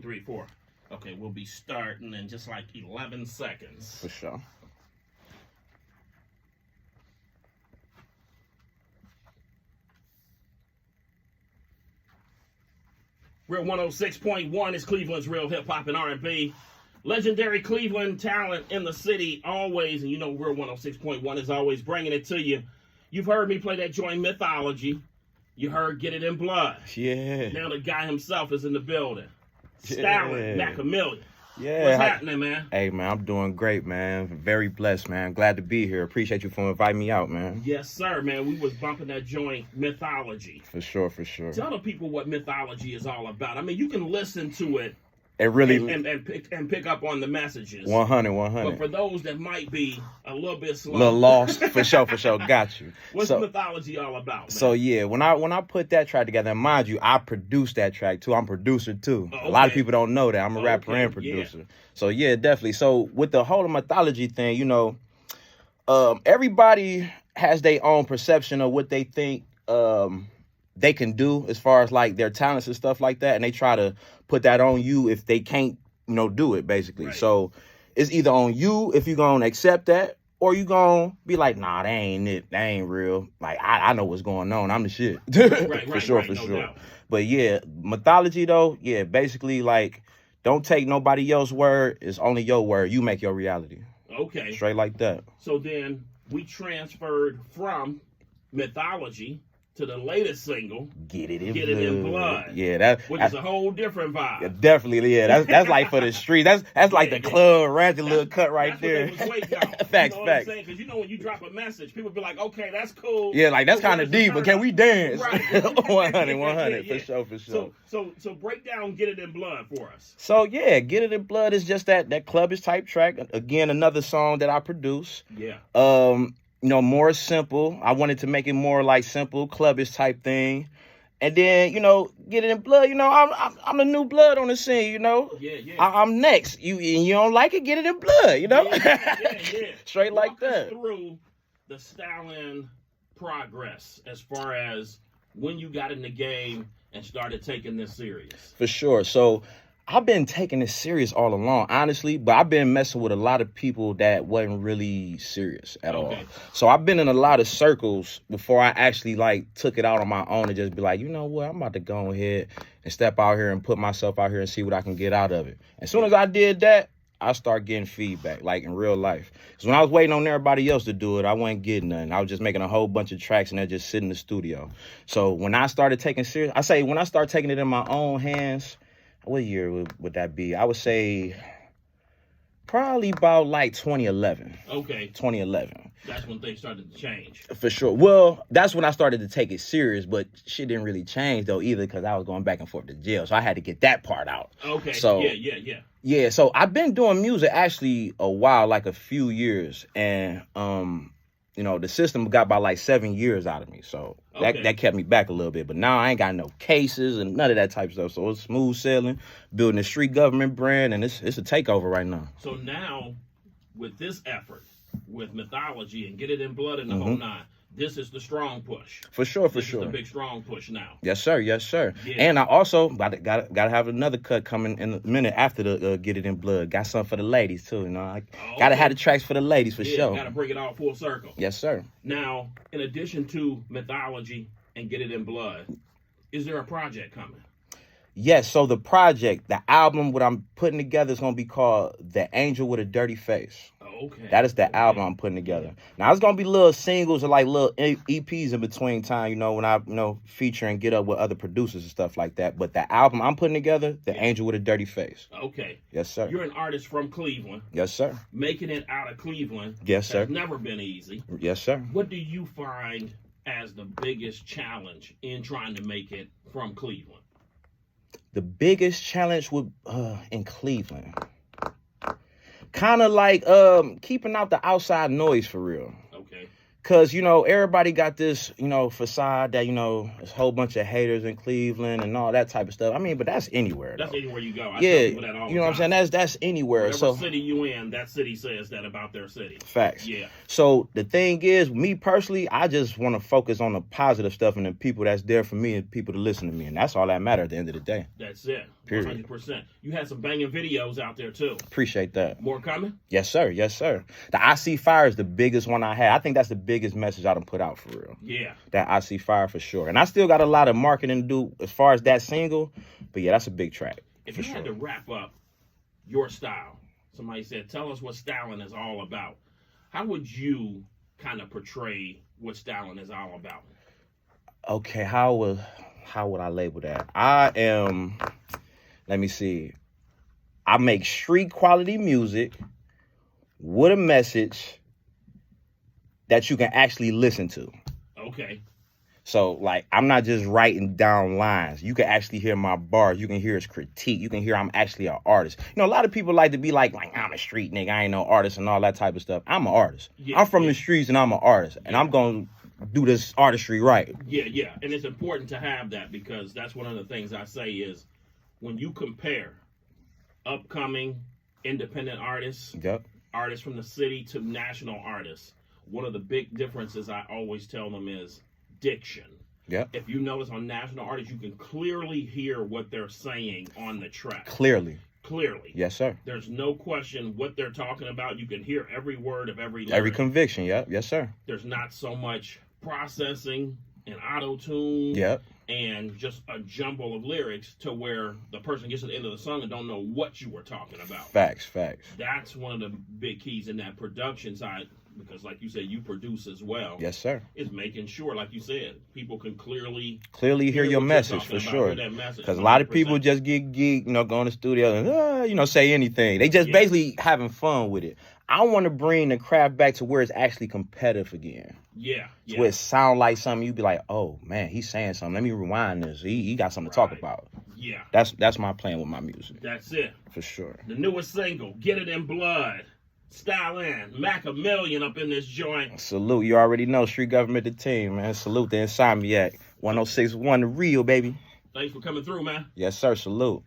3, 4. Okay, we'll be starting in just like 11 seconds. For sure. Real 106.1 is Cleveland's real hip hop and R&B. Legendary Cleveland talent in the city always, and you know Real 106.1 is always bringing it to you. You've heard me play that joint Mythology. You heard Get It in Blood. Yeah. Now the guy himself is in the building. Stalin, Macamillion. Yeah. What's happening, man? Hey, man, I'm doing great, man. Very blessed, man. Glad to be here. Appreciate you for inviting me out, man. Yes, sir, man. We was bumping that joint Mythology. For sure, for sure. Tell the people what Mythology is all about. I mean, you can listen to it It really and pick up on the messages. 100. But for those that might be a little bit slow, a little lost, for sure. Got you. What's Mythology all about, man? So yeah, when I put that track together, and mind you, I produced that track too. I'm a producer too. Okay. A lot of people don't know that I'm a rapper and producer. Yeah. So yeah, definitely. So with the whole Mythology thing, you know, everybody has their own perception of what they think they can do as far as like their talents and stuff like that, and they try to put that on you if they can't, you know, do it basically. Right. So it's either on you if you're gonna accept that, or you gonna be like, nah, that ain't it, that ain't real. Like I know what's going on, I'm the shit. For sure. Doubt. But yeah, Mythology though, yeah, basically like don't take nobody else's word, it's only your word. You make your reality. Okay. Straight like that. So then we transferred from Mythology to the latest single, Get It in Blood. Yeah, which is a whole different vibe. Yeah, definitely, yeah. That's like for the street. That's like the club ratchet little cut right there. That's what they was waiting on. Facts, you know facts. Because you know when you drop a message, people be like, okay, that's cool. Yeah, like that's kind of deep, but can we dance? Right. 100, Yeah. for sure. So break down Get It in Blood for us. So yeah, Get It in Blood is just that clubbish type track. Again, another song that I produced. Yeah. You know, more simple. I wanted to make it more like simple, clubbish type thing. And then, you know, Get It in Blood, you know, I'm the new blood on the scene, you know. Yeah. I'm next. You don't like it, get it in blood, you know. Yeah. Straight Walk like that. us through the Stalin progress as far as when you got in the game and started taking this serious. For sure. So I've been taking this serious all along, honestly, but I've been messing with a lot of people that wasn't really serious at all. So I've been in a lot of circles before I actually like took it out on my own and just be like, you know what, I'm about to go ahead and step out here and put myself out here and see what I can get out of it. As soon as I did that, I start getting feedback, like in real life. Because when I was waiting on everybody else to do it, I wasn't getting nothing. I was just making a whole bunch of tracks and they're just sitting in the studio. So when I started taking serious, when I started taking it in my own hands, what year would that be? I would say probably about like 2011. Okay. 2011. That's when things started to change. For sure. Well, that's when I started to take it serious, but shit didn't really change though either because I was going back and forth to jail. So I had to get that part out. Okay. So, yeah. Yeah, so I've been doing music actually a while, like a few years. And, you know, the system got about like 7 years out of me. So that kept me back a little bit. But now I ain't got no cases and none of that type of stuff. So it's smooth sailing, building a street government brand, and it's a takeover right now. So now, with this effort, with Mythology and Get It in Blood and the whole nine, this is the strong push. For sure. This is the big strong push now. Yes, sir. Yeah. And I also gotta have another cut coming in a minute after the Get It in Blood. Got something for the ladies too, you know. I gotta have the tracks for the ladies for sure. Gotta bring it all full circle. Yes, sir. Now, in addition to Mythology and Get It in Blood, is there a project coming? Yes, so the project, the album, what I'm putting together is gonna be called The Angel with a Dirty Face. Okay. That is the album I'm putting together. Now it's gonna be little singles or like little EPs in between time, you know, when I feature and get up with other producers and stuff like that. But the album I'm putting together, The Angel with a Dirty Face. Okay. Yes, sir. You're an artist from Cleveland. Yes, sir. Making it out of Cleveland. Yes, sir. Has never been easy. Yes, sir. What do you find as the biggest challenge in trying to make it from Cleveland? The biggest challenge in Cleveland, kind of like keeping out the outside noise for real. Okay. Cause everybody got this facade that there's a whole bunch of haters in Cleveland and all that type of stuff. I mean, but that's anywhere. That's though. anywhere you go. I Yeah, tell people that all the you know time. what I'm saying. That's anywhere. Whatever city you in, that city says that about their city. Facts. Yeah. So the thing is, me personally, I just want to focus on the positive stuff and the people that's there for me and people to listen to me, and that's all that matters at the end of the day. That's it. Period. 100%. You had some banging videos out there too. Appreciate that. More coming? Yes, sir. Yes, sir. The I See Fire is the biggest one I had. I think that's the biggest message I done put out for real. Yeah. That I See Fire for sure. And I still got a lot of marketing to do as far as that single. But yeah, that's a big track. If you had to wrap up your style, somebody said, tell us what styling is all about. How would you kind of portray what styling is all about? Okay, how would I label that? I am, let me see. I make street quality music with a message that you can actually listen to. Okay. So, like, I'm not just writing down lines. You can actually hear my bars. You can hear his critique. You can hear I'm actually an artist. A lot of people like to be like I'm a street nigga. I ain't no artist and all that type of stuff. I'm an artist. Yeah, I'm from the streets and I'm an artist. And I'm going to do this artistry right. Yeah. And it's important to have that because that's one of the things I say is when you compare upcoming independent artists, artists from the city to national artists, one of the big differences I always tell them is diction. Yeah. If you notice on national artists, you can clearly hear what they're saying on the track. Clearly. Yes, sir. There's no question what they're talking about. You can hear every word of every lyric. Every conviction. Yes, sir. There's not so much processing and auto-tune and just a jumble of lyrics to where the person gets to the end of the song and don't know what you were talking about. Facts. That's one of the big keys in that production side because, like you said, you produce as well. Yes, sir. Is making sure, like you said, people can clearly hear your message for sure. Because a lot of people just get geek, go in the studio and say anything. They just basically having fun with it. I want to bring the craft back to where it's actually competitive again. Yeah. Where it sound like something you'd be like, oh man, he's saying something. Let me rewind this. He got something to talk about. Yeah. That's my plan with my music. That's it. For sure. The newest single, Get It in Blood. Stylin', Mac a Million up in this joint. Salute. You already know. Street Government the team, man. Salute the Insomniac. 1061 the real, baby. Thanks for coming through, man. Yes, sir. Salute.